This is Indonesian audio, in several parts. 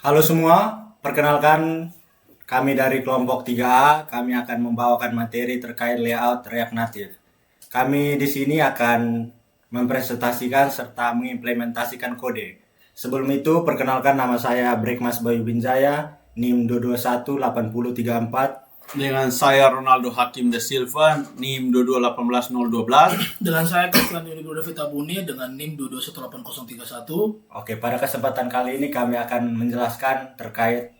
Halo semua, perkenalkan kami dari kelompok 3A, kami akan membawakan materi terkait layout React Native. Kami di sini akan mempresentasikan serta mengimplementasikan kode. Sebelum itu, perkenalkan nama saya Brekmas Bayu Binjaya, NIM 2218034. Dengan saya Ronaldo Hakim da Silva, NIM 2218012. Dengan saya Christian Yunigo Davita Buni dengan NIM 2218031. Oke, pada kesempatan kali ini kami akan menjelaskan terkait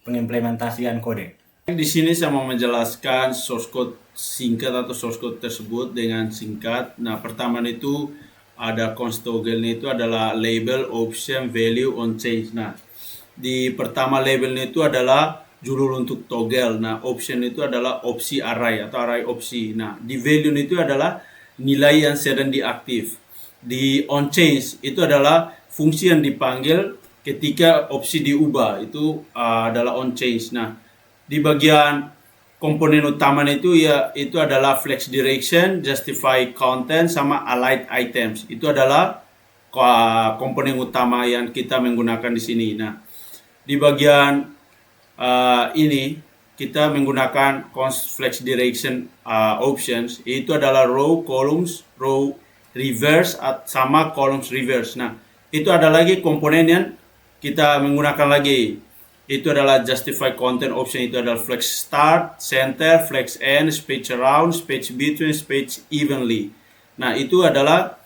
pengimplementasian kode. Di sini saya mau menjelaskan source code singkat atau source code tersebut dengan singkat. Nah, pertama itu ada const toggle itu adalah label, option, value, on change. Nah, di pertama labelnya itu adalah judul untuk toggle. Nah, option itu adalah opsi array atau array opsi. Nah, di value itu adalah nilai yang sedang diaktif. Di on change itu adalah fungsi yang dipanggil ketika opsi diubah, itu adalah on change. Nah, di bagian komponen utama itu itu adalah flex direction, justify content, sama allied items. Itu adalah komponen utama yang kita menggunakan di sini. Nah, di bagian ini kita menggunakan const flex direction options, itu adalah row, columns, row reverse sama columns reverse. Nah, itu ada lagi komponen yang kita menggunakan lagi, itu adalah justify content option, itu adalah flex start, center, flex end, space around, space between, space evenly. Nah, itu adalah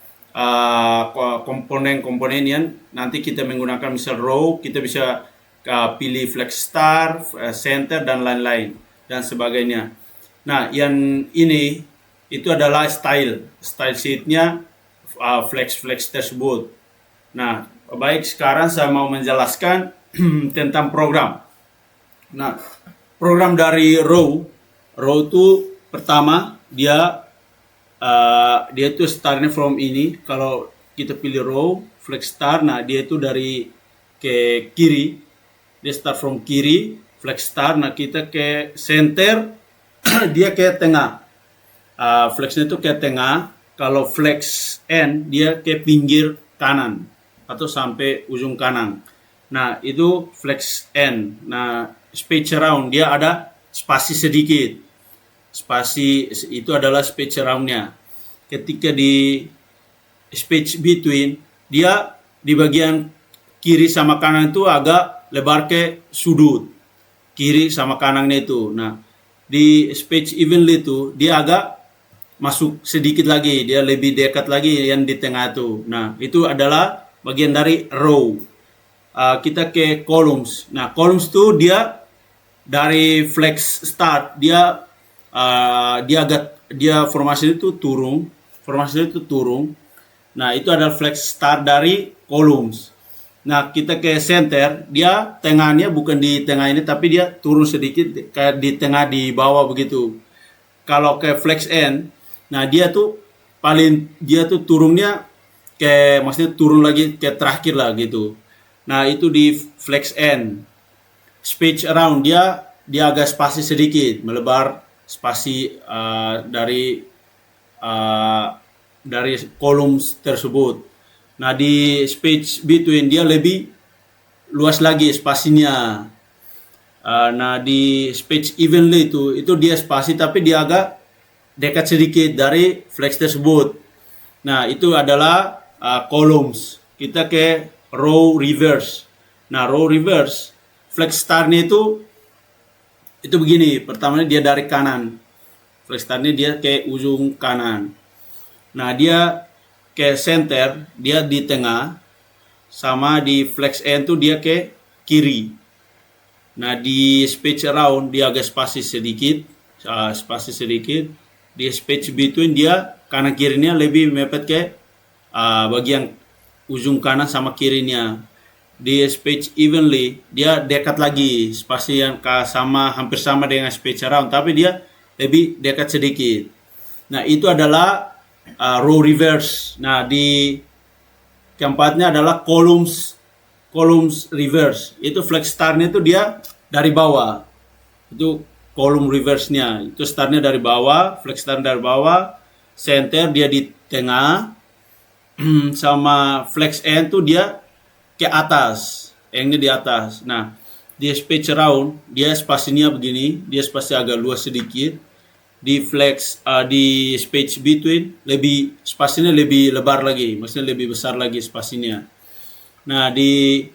komponen-komponen yang nanti kita menggunakan. Misal row, kita bisa pilih flex start, center, dan lain-lain dan sebagainya. Nah, yang ini itu adalah style sheetnya flex tersebut. Nah, baik, sekarang saya mau menjelaskan tentang program. Nah, program dari row itu pertama dia itu startnya from ini. Kalau kita pilih row flex start, nah dia itu dari ke kiri, dia start from kiri flex start. Nah, kita ke center dia ke tengah, flexnya itu ke tengah. Kalau flex end dia ke pinggir kanan atau sampai ujung kanan. Nah, itu flex end. Nah, space around dia ada spasi sedikit. Spasi itu adalah space around-nya. Ketika di space between, dia di bagian kiri sama kanan itu agak lebar ke sudut. Kiri sama kanannya itu. Nah, di space evenly itu dia agak masuk sedikit lagi. Dia lebih dekat lagi yang di tengah itu. Nah, itu adalah bagian dari row. Kita ke columns. Nah, columns itu dia dari flex start dia formasi itu turun. Nah, itu adalah flex start dari columns. Nah, kita ke center, dia tengahnya bukan di tengah ini, tapi dia turun sedikit kayak di tengah di bawah begitu. Kalau ke flex end, nah dia tuh turunnya maksudnya turun lagi ke terakhir lah gitu. Nah, itu di flex end. Space around dia agak spasi sedikit, melebar spasi dari columns tersebut. Nah, di space between dia lebih luas lagi spasinya. Nah, di space evenly itu dia spasi tapi dia agak dekat sedikit dari flex tersebut. Nah, itu adalah columns. Kita ke row reverse. Nah, row reverse flex startnya itu begini. Pertamanya dia dari kanan. Flex startnya dia ke ujung kanan. Nah, dia ke center, dia di tengah, sama di flex end itu dia ke kiri. Nah, di space around dia agak spasi sedikit. Di space between dia kanan kirinya lebih mepet ke bagian ujung kanan sama kirinya. Di space evenly dia dekat lagi, spasi yang hampir sama dengan space around, tapi dia lebih dekat sedikit. Nah, itu adalah row reverse. Nah, di keempatnya adalah columns reverse. Itu flex startnya itu dia dari bawah. Itu column reverse-nya. Itu startnya dari bawah, flex start dari bawah, center dia di tengah, sama flex end itu dia ke atas. Yang ini di atas. Nah, di space around dia spasinya begini, dia spasi agak luas sedikit. Di flex di space between lebih spasinya lebih lebar lagi, maksudnya lebih besar lagi spasinya. Nah, di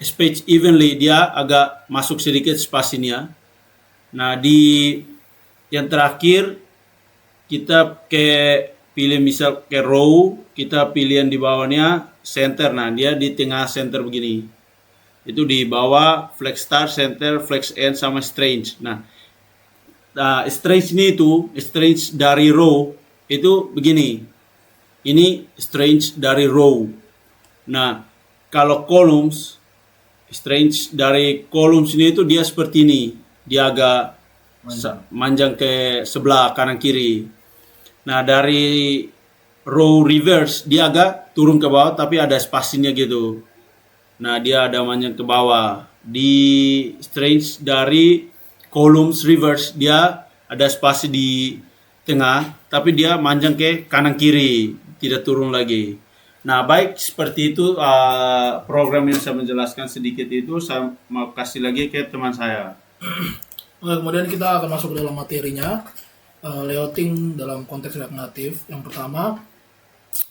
space evenly dia agak masuk sedikit spasinya. Nah, di yang terakhir kita pilih misal ke row, kita pilih yang di bawahnya center. Nah, dia di tengah center begini. Itu di bawah flex start, center, flex end sama strange. Nah, strange ini itu strange dari row itu begini. Ini strange dari row. Nah, kalau columns strange dari columns ini itu dia seperti ini. Dia agak manjang ke sebelah kanan kiri. Nah, dari row reverse dia agak turun ke bawah tapi ada spasinya gitu. Nah, dia ada manjang ke bawah. Di strange dari columns reverse dia ada spasi di tengah tapi dia manjang ke kanan kiri, tidak turun lagi. Nah, baik seperti itu program yang saya menjelaskan sedikit itu, saya mau kasih lagi ke teman saya. Oke, kemudian kita akan masuk ke dalam materinya, layouting dalam konteks React Native. Yang pertama,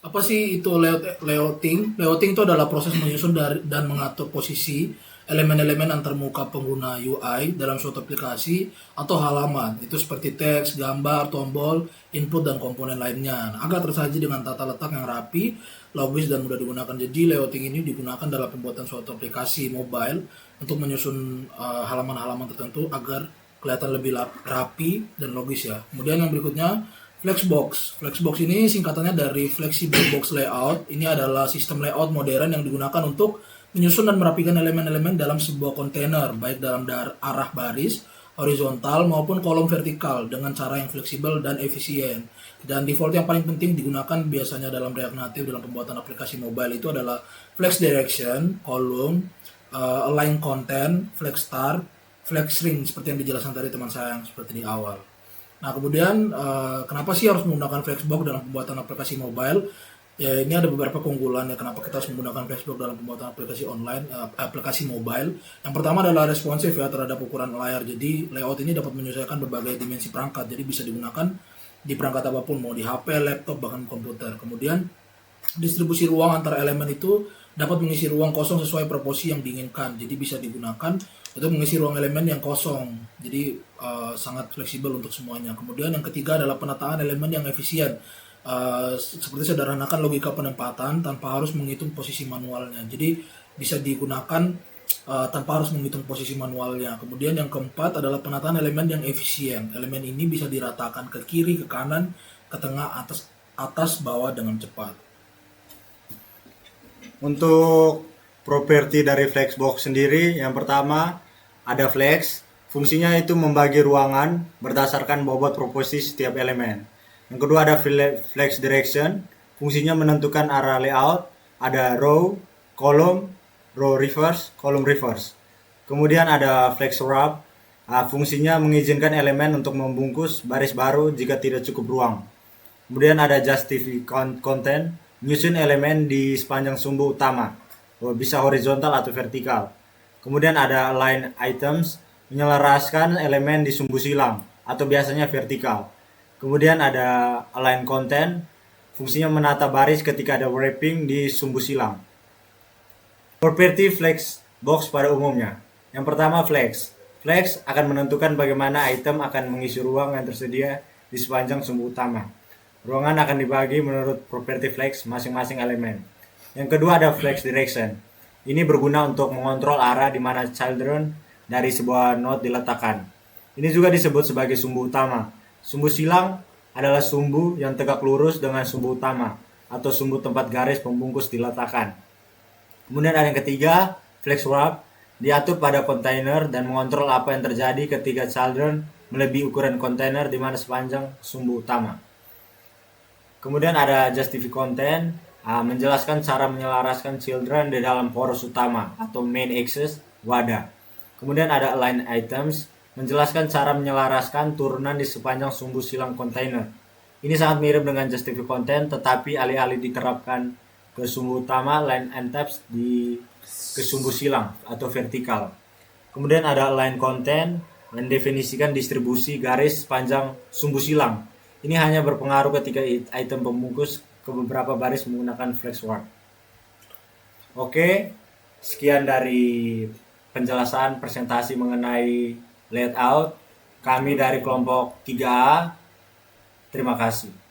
apa sih itu layouting? Layouting itu adalah proses menyusun dan mengatur posisi elemen-elemen antarmuka pengguna UI dalam suatu aplikasi atau halaman. Itu seperti teks, gambar, tombol, input, dan komponen lainnya. Nah, agar tersaji dengan tata letak yang rapi, logis, dan mudah digunakan. Jadi layouting ini digunakan dalam pembuatan suatu aplikasi mobile untuk menyusun halaman-halaman tertentu agar kelihatan lebih rapi dan logis ya. Kemudian yang berikutnya, Flexbox. Flexbox ini singkatannya dari Flexible Box Layout. Ini adalah sistem layout modern yang digunakan untuk menyusun dan merapikan elemen-elemen dalam sebuah kontainer, baik dalam arah baris, horizontal, maupun kolom vertikal dengan cara yang fleksibel dan efisien. Dan default yang paling penting digunakan biasanya dalam React Native dalam pembuatan aplikasi mobile itu adalah Flex Direction, Column, Align Content, Flex Start, Flex Ring, seperti yang dijelaskan tadi teman saya yang seperti di awal. Nah, kemudian kenapa sih harus menggunakan Flexbox dalam pembuatan aplikasi mobile? Ya, ini ada beberapa keunggulan ya kenapa kita harus menggunakan Flexbox dalam pembuatan aplikasi online, aplikasi mobile. Yang pertama adalah responsif ya terhadap ukuran layar. Jadi layout ini dapat menyesuaikan berbagai dimensi perangkat. Jadi bisa digunakan di perangkat apapun, mau di HP, laptop, bahkan komputer. Kemudian distribusi ruang antar elemen itu dapat mengisi ruang kosong sesuai proporsi yang diinginkan. Jadi bisa digunakan untuk mengisi ruang elemen yang kosong. Jadi sangat fleksibel untuk semuanya. Kemudian yang ketiga adalah penataan elemen yang efisien. Seperti sederhanakan logika penempatan tanpa harus menghitung posisi manualnya. Jadi bisa digunakan tanpa harus menghitung posisi manualnya. Kemudian yang keempat adalah penataan elemen yang efisien. Elemen ini bisa diratakan ke kiri, ke kanan, ke tengah, atas, bawah dengan cepat. Untuk properti dari Flexbox sendiri, yang pertama ada flex. Fungsinya itu membagi ruangan berdasarkan bobot proporsi setiap elemen. Yang kedua ada flex direction, fungsinya menentukan arah layout, ada row, column, row reverse, column reverse. Kemudian ada flex wrap, fungsinya mengizinkan elemen untuk membungkus baris baru jika tidak cukup ruang. Kemudian ada justify content, menyusun elemen di sepanjang sumbu utama, bisa horizontal atau vertikal. Kemudian ada align items, menyelaraskan elemen di sumbu silang atau biasanya vertikal. Kemudian ada align content, fungsinya menata baris ketika ada wrapping di sumbu silang. Properti Flexbox pada umumnya. Yang pertama flex. Flex akan menentukan bagaimana item akan mengisi ruang yang tersedia di sepanjang sumbu utama. Ruangan akan dibagi menurut properti flex masing-masing elemen. Yang kedua ada flex direction. Ini berguna untuk mengontrol arah di mana children dari sebuah node diletakkan. Ini juga disebut sebagai sumbu utama. Sumbu silang adalah sumbu yang tegak lurus dengan sumbu utama atau sumbu tempat garis pembungkus diletakkan. Kemudian ada yang ketiga, flex wrap, diatur pada kontainer dan mengontrol apa yang terjadi ketika children melebihi ukuran kontainer di mana sepanjang sumbu utama. Kemudian ada justify content, menjelaskan cara menyelaraskan children di dalam poros utama atau main axis wadah. Kemudian ada align items, menjelaskan cara menyelaraskan turunan di sepanjang sumbu silang kontainer. Ini sangat mirip dengan justify content, tetapi alih-alih diterapkan ke sumbu utama, line and tabs ke sumbu silang atau vertikal. Kemudian ada align content, mendefinisikan distribusi garis panjang sumbu silang. Ini hanya berpengaruh ketika item pembungkus ke beberapa baris menggunakan flexword. Oke, sekian dari penjelasan presentasi mengenai layout. Kami dari kelompok 3A, terima kasih.